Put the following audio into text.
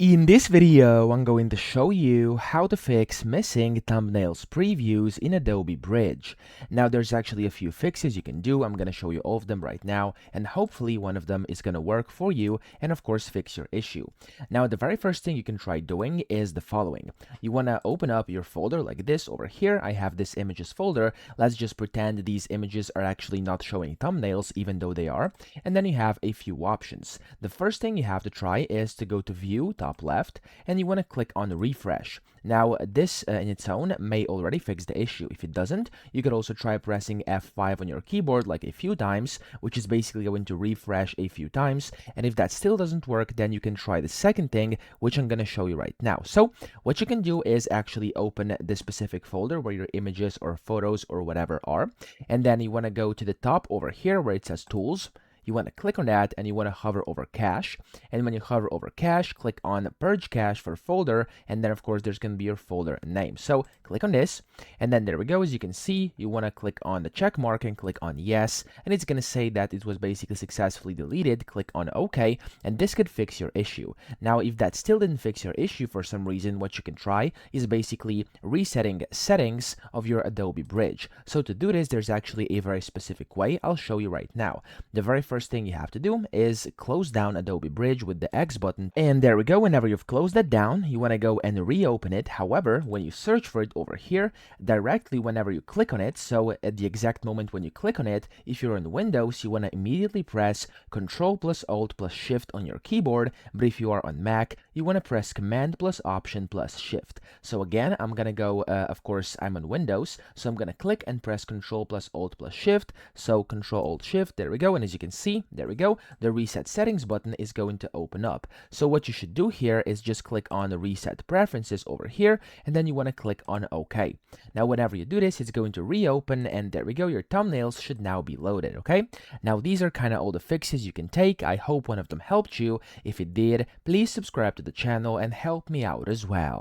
In this video, I'm going to show you how to fix missing thumbnails previews in Adobe Bridge. Now, there's actually a few fixes you can do. I'm going to show you all of them right now, and hopefully one of them is going to work for you and of course fix your issue. Now, the very first thing you can try doing is the following. You want to open up your folder like this. Over here, I have this images folder. Let's just pretend these images are actually not showing thumbnails, even though they are. And then you have a few options. The first thing you have to try is to go to View, top left, and you want to click on refresh. Now this in its own may already fix the issue. If it doesn't, you could also try pressing F5 on your keyboard like a few times, which is basically going to refresh a few times. And if that still doesn't work, then you can try the second thing, which I'm going to show you right now. So what you can do is actually open this specific folder where your images or photos or whatever are, and then you want to go to the top over here where it says tools. You want to click on that and you want to hover over cache. And when you hover over cache, click on purge cache for folder. And then of course there's going to be your folder name. So click on this. And then there we go. As you can see, you want to click on the check mark and click on yes. And it's going to say that it was basically successfully deleted. Click on OK. And this could fix your issue. Now, if that still didn't fix your issue for some reason, what you can try is basically resetting settings of your Adobe Bridge. So to do this, there's actually a very specific way. I'll show you right now. The very first thing you have to do is close down Adobe Bridge with the X button. And there we go. Whenever you've closed that down, you want to go and reopen it. However, when you search for it over here, directly whenever you click on it, so at the exact moment when you click on it, if you're on Windows, you want to immediately press Control plus Alt plus Shift on your keyboard. But if you are on Mac, you want to press Command plus Option plus Shift. So again, I'm going to go, of course, I'm on Windows, so I'm going to click and press Control plus Alt plus Shift. So Control Alt Shift, there we go. And as you can see, there we go, the reset settings button is going to open up. So what you should do here is just click on the reset preferences over here, and then you want to click on OK. Now whenever you do this, it's going to reopen, and there we go, your thumbnails should now be loaded. Okay, now these are kind of all the fixes you can take. I hope one of them helped you. If it did, please subscribe to the channel and help me out as well.